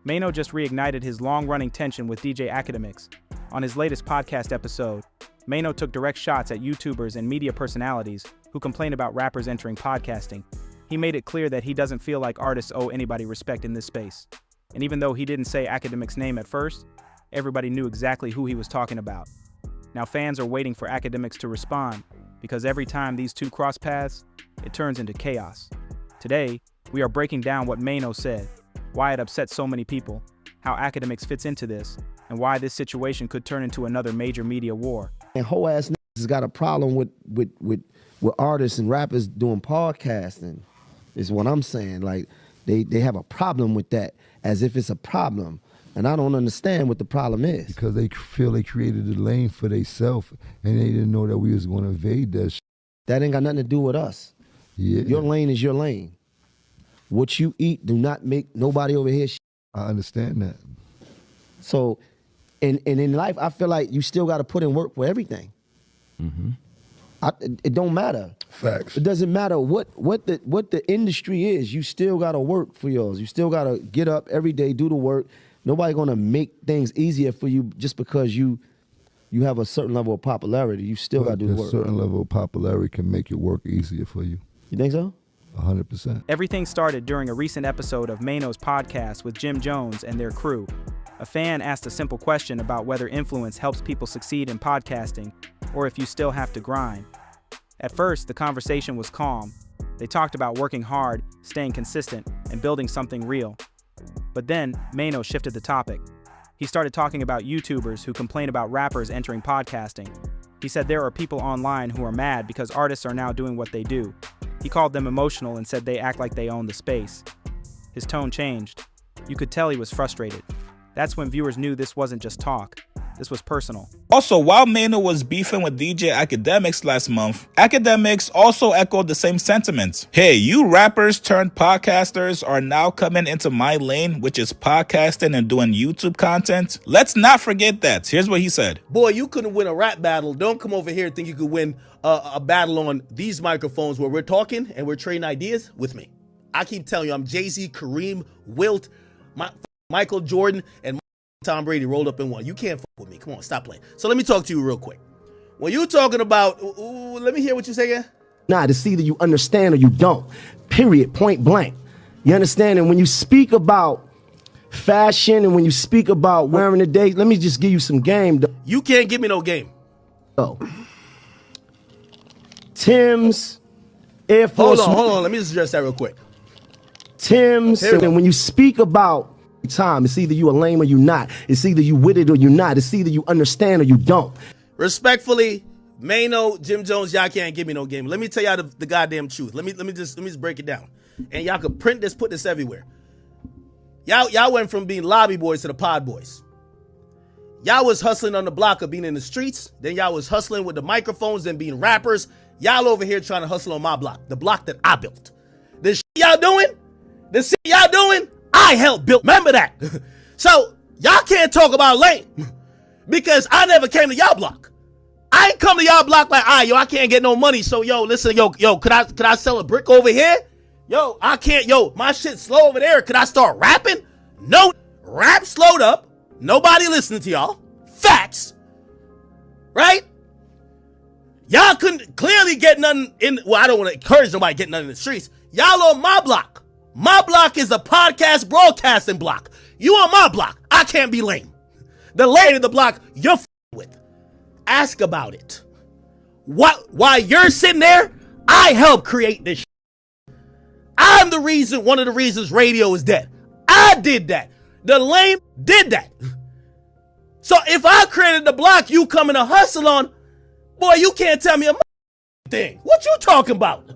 Maino just reignited his long-running tension with DJ Akademiks. On his latest podcast episode, Maino took direct shots at YouTubers and media personalities who complain about rappers entering podcasting. He made it clear that he doesn't feel like artists owe anybody respect in this space. And even though he didn't say Akademiks' name at first, everybody knew exactly who he was talking about. Now fans are waiting for Akademiks to respond, because every time these two cross paths, it turns into chaos. Today, we are breaking down what Maino said, why it upset so many people, how Akademiks fits into this, and why this situation could turn into another major media war. And whole ass niggas has got a problem with artists and rappers doing podcasting, is what I'm saying. Like, they have a problem with that, as if it's a problem. And I don't understand what the problem is. Because they feel they created a lane for themselves, and they didn't know that we was going to invade that shit. That ain't got nothing to do with us. Yeah. Your lane is your lane. What you eat do not make nobody over here shit. I understand that. So, and in life, I feel like you still got to put in work for everything. Mm-hmm. It don't matter. Facts. It doesn't matter what the industry is. You still got to work for yours. You still got to get up every day, do the work. Nobody gonna make things easier for you just because you have a certain level of popularity. You still got to do the work. A certain level of popularity can make your work easier for you. You think so? 100%. Everything started during a recent episode of Maino's podcast with Jim Jones and their crew. A fan asked a simple question about whether influence helps people succeed in podcasting, or if you still have to grind. At first, the conversation was calm. They talked about working hard, staying consistent, and building something real. But then, Maino shifted the topic. He started talking about YouTubers who complain about rappers entering podcasting. He said there are people online who are mad because artists are now doing what they do. He called them emotional and said they act like they own the space. His tone changed. You could tell he was frustrated. That's when viewers knew this wasn't just talk. This was personal. Also, while Maino was beefing with DJ Akademiks last month, Akademiks also echoed the same sentiments. Hey, you rappers turned podcasters are now coming into my lane, which is podcasting and doing YouTube content. Let's not forget that. Here's what he said. Boy, you couldn't win a rap battle. Don't come over here and think you could win a battle on these microphones where we're talking and we're trading ideas with me. I keep telling you, I'm Jay-Z, Kareem, Wilt, Michael Jordan, and Tom Brady rolled up in one. You can't fuck with me. Come on, stop playing. So let me talk to you real quick. When you're talking about, let me hear what you say again. Nah, it's either you understand or you don't. Period. Point blank. You understand? And when you speak about fashion and when you speak about wearing the day, let me just give you some game. You can't give me no game. Oh. Tim's, Air Force. Hold on. Let me just address that real quick. Tim's, and when you speak about time, it's either you a lame or you not. It's either you with it or you not. It's either you understand or you don't. Respectfully, Maino, Jim Jones, y'all can't give me no game. Let me tell y'all the goddamn truth. Let me just break it down. And y'all could print this, put this everywhere. Y'all went from being lobby boys to the pod boys. Y'all was hustling on the block of being in the streets. Then y'all was hustling with the microphones and being rappers. Y'all over here trying to hustle on my block, the block that I built. The shit y'all doing, I helped build. Remember that. So y'all can't talk about lame because I never came to y'all block. I ain't come to y'all block like, I can't get no money. So listen, could I sell a brick over here? I can't, my shit's slow over there. Could I start rapping? No, rap slowed up. Nobody listening to y'all. Facts. Right? Y'all couldn't clearly get nothing in, well, I don't want to encourage nobody to get nothing in the streets. Y'all on my block. My block is a podcast broadcasting block. You on my block. I can't be lame. The lane of the block you're with. Ask about it. While you're sitting there, I helped create this shit. I'm the reason, one of the reasons radio is dead. I did that. The lame did that. So if I created the block you coming to hustle on, boy, you can't tell me a thing. What you talking about?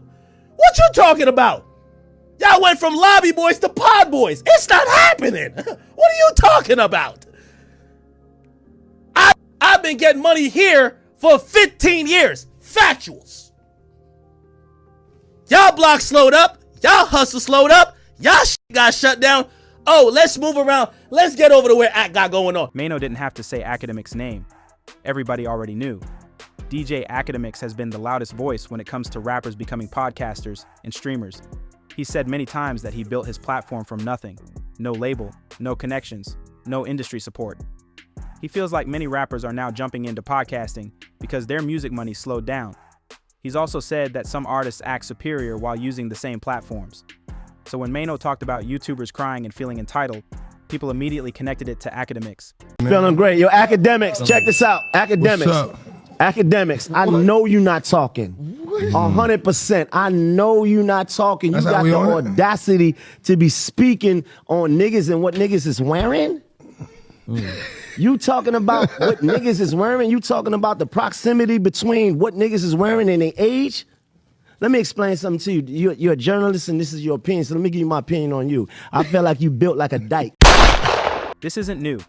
Y'all went from lobby boys to pod boys. It's not happening. What are you talking about? I've been getting money here for 15 years. Factuals. Y'all block slowed up. Y'all hustle slowed up. Y'all shit got shut down. Oh, let's move around. Let's get over to where Act got going on. Maino didn't have to say Akademiks' name. Everybody already knew. DJ Akademiks has been the loudest voice when it comes to rappers becoming podcasters and streamers. He said many times that he built his platform from nothing. No label, no connections, no industry support. He feels like many rappers are now jumping into podcasting because their music money slowed down. He's also said that some artists act superior while using the same platforms. So when Maino talked about YouTubers crying and feeling entitled, people immediately connected it to Akademiks. Feeling great. Yo, Akademiks, check this out. Akademiks. What's up? Akademiks, I know you not talking. 100%. I know you not talking. You That's how got we the on it? audacity to be speaking on niggas and what niggas is wearing? You talking about what niggas is wearing? You talking about the proximity between what niggas is wearing and their age? Let me explain something to you. You're a journalist and this is your opinion, so let me give you my opinion on you. I feel like you built like a dyke. This isn't new.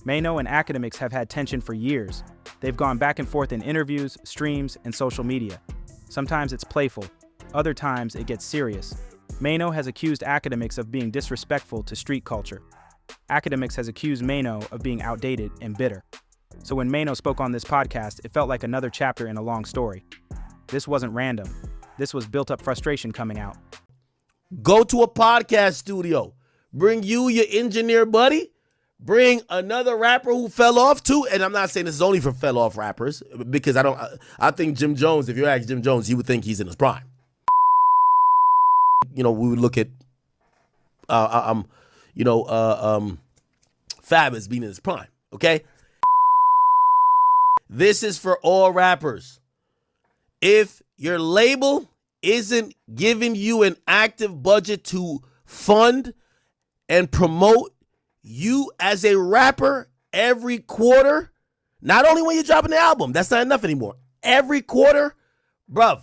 Maino and Akademiks have had tension for years. They've gone back and forth in interviews, streams, and social media. Sometimes it's playful. Other times it gets serious. Maino has accused Akademiks of being disrespectful to street culture. Akademiks has accused Maino of being outdated and bitter. So when Maino spoke on this podcast, it felt like another chapter in a long story. This wasn't random. This was built-up frustration coming out. Go to a podcast studio. Bring you, your engineer buddy. Bring another rapper who fell off too. And I'm not saying this is only for fell off rappers, because I think Jim Jones, if you ask Jim Jones, he would think he's in his prime. You know, we would look at Fab as being in his prime, okay? This is for all rappers. If your label isn't giving you an active budget to fund and promote you as a rapper every quarter, not only when you're dropping the album, that's not enough anymore. Every quarter, bruv,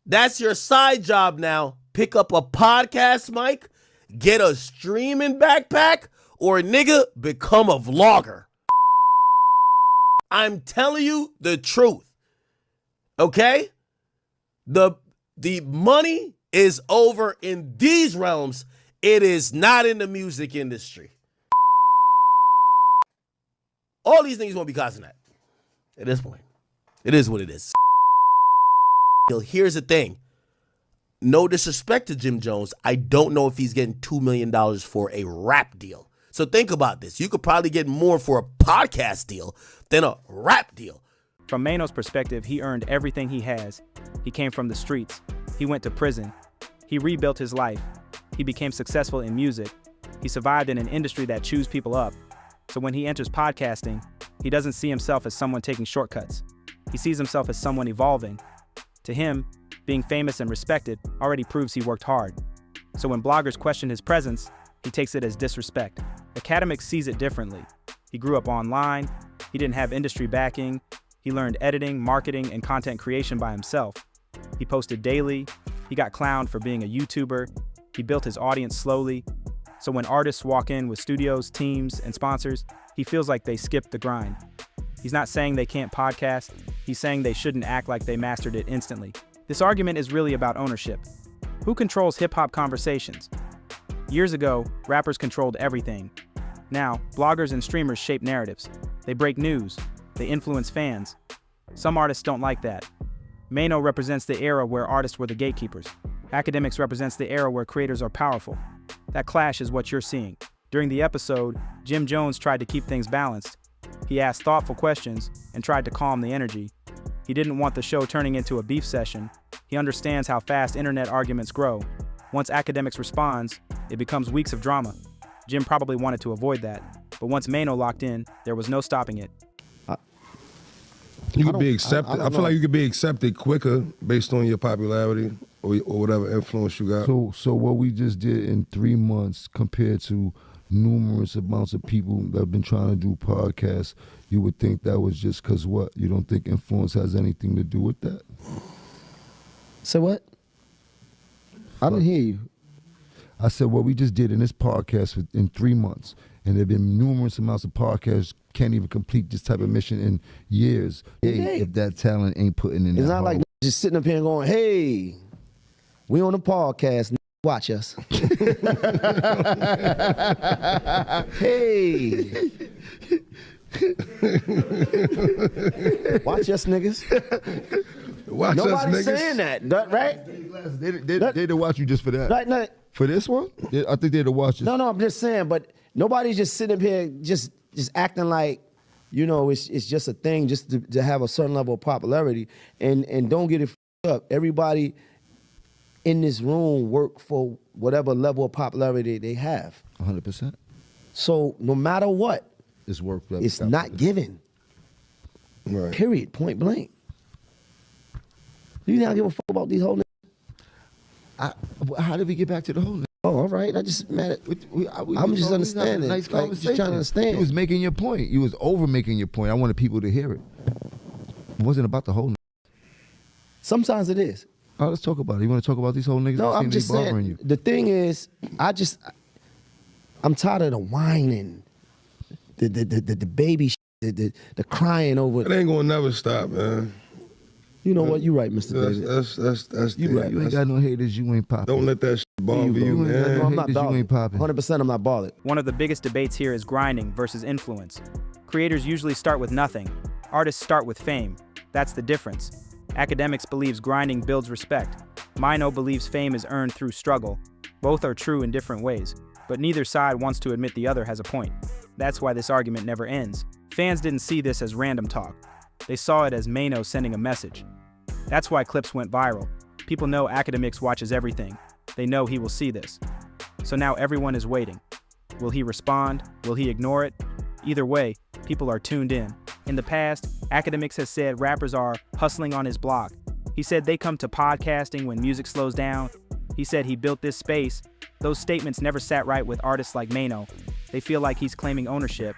that's your side job now. Pick up a podcast mic, get a streaming backpack, or nigga, become a vlogger. I'm telling you the truth, okay? The money is over in these realms. It is not in the music industry. All these things won't be causing that at this point. It is what it is. Here's the thing. No disrespect to Jim Jones. I don't know if he's getting $2 million for a rap deal. So think about this. You could probably get more for a podcast deal than a rap deal. From Maino's perspective, he earned everything he has. He came from the streets. He went to prison. He rebuilt his life. He became successful in music. He survived in an industry that chews people up. So when he enters podcasting, he doesn't see himself as someone taking shortcuts. He sees himself as someone evolving. To him, being famous and respected already proves he worked hard. So when bloggers question his presence, he takes it as disrespect. Akademiks sees it differently. He grew up online. He didn't have industry backing. He learned editing, marketing, and content creation by himself. He posted daily. He got clowned for being a YouTuber. He built his audience slowly. So when artists walk in with studios, teams, and sponsors, he feels like they skipped the grind. He's not saying they can't podcast. He's saying they shouldn't act like they mastered it instantly. This argument is really about ownership. Who controls hip-hop conversations? Years ago, rappers controlled everything. Now, bloggers and streamers shape narratives. They break news. They influence fans. Some artists don't like that. Maino represents the era where artists were the gatekeepers. Akademiks represents the era where creators are powerful. That clash is what you're seeing. During the episode, Jim Jones tried to keep things balanced. He asked thoughtful questions and tried to calm the energy. He didn't want the show turning into a beef session. He understands how fast internet arguments grow. Once Akademiks responds, it becomes weeks of drama. Jim probably wanted to avoid that, but once Maino locked in, there was no stopping it. You could be accepted. I feel like you could be accepted quicker based on your popularity or whatever influence you got. So what we just did in 3 months compared to numerous amounts of people that have been trying to do podcasts, you would think that was just because what? You don't think influence has anything to do with that? Say what? I didn't hear you. I said what we just did in this podcast in 3 months, and there have been numerous amounts of podcasts can't even complete this type of mission in years. Hey, if that talent ain't putting in It's that not like just sitting up here and going, hey, we on the podcast, watch us. Hey. Watch us, niggas. Watch Nobody's us, niggas. saying that, right? They'd watch you just for that. Like, For this one? I think they'd watch it. no, I'm just saying, but nobody's just sitting up here just acting like, you know, it's just a thing just to have a certain level of popularity. And don't get it up. Everybody in this room work for whatever level of popularity they have. 100%. So no matter what, It's work. it's not given. Right. Period. Point blank. You not give a fuck about these whole niggas? How did we get back to the whole? Oh, all right. I just mad at. I'm just understanding. Nice Like, just trying to understand. You was making your point. You was over making your point. I wanted people to hear it. It wasn't about the whole. Sometimes it is. Oh, let's talk about it. You want to talk about these whole niggas? No, that I'm seem to be just saying. bothering you? The thing is, I'm tired of the whining, the baby, the crying over. It ain't gonna never stop, man. You know what? You're right, Mr. David. That's You right. You ain't got no haters. You ain't popping. Don't let that shit bother you, ain't got man. no I'm not haters, you ain't bothered. popping. 100% I'm not bothered. One of the biggest debates here is grinding versus influence. Creators usually start with nothing. Artists start with fame. That's the difference. Akademiks believes grinding builds respect. Maino believes fame is earned through struggle. Both are true in different ways, but neither side wants to admit the other has a point. That's why this argument never ends. Fans didn't see this as random talk. They saw it as Maino sending a message. That's why clips went viral. People know Akademiks watches everything. They know he will see this. So now everyone is waiting. Will he respond? Will he ignore it? Either way, people are tuned in. In the past, Akademiks has said rappers are hustling on his block. He said they come to podcasting when music slows down. He said he built this space. Those statements never sat right with artists like Maino. They feel like he's claiming ownership.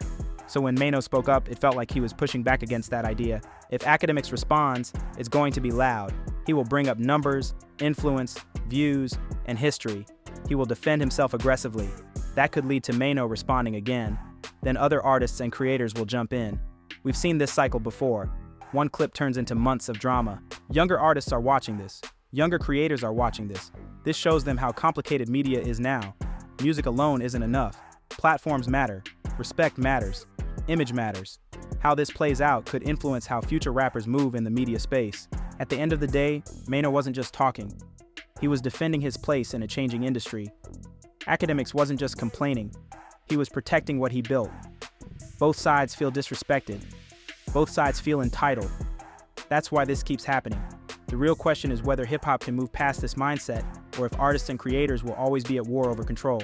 So when Maino spoke up, it felt like he was pushing back against that idea. If Akademiks responds, it's going to be loud. He will bring up numbers, influence, views, and history. He will defend himself aggressively. That could lead to Maino responding again. Then other artists and creators will jump in. We've seen this cycle before. One clip turns into months of drama. Younger artists are watching this. Younger creators are watching this. This shows them how complicated media is now. Music alone isn't enough. Platforms matter. Respect matters. Image matters. How this plays out could influence how future rappers move in the media space. At the end of the day, Maino wasn't just talking. He was defending his place in a changing industry. Akademiks wasn't just complaining. He was protecting what he built. Both sides feel disrespected. Both sides feel entitled. That's why this keeps happening. The real question is whether hip-hop can move past this mindset, or if artists and creators will always be at war over control.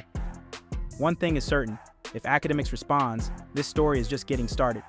One thing is certain, if Akademiks responds, this story is just getting started.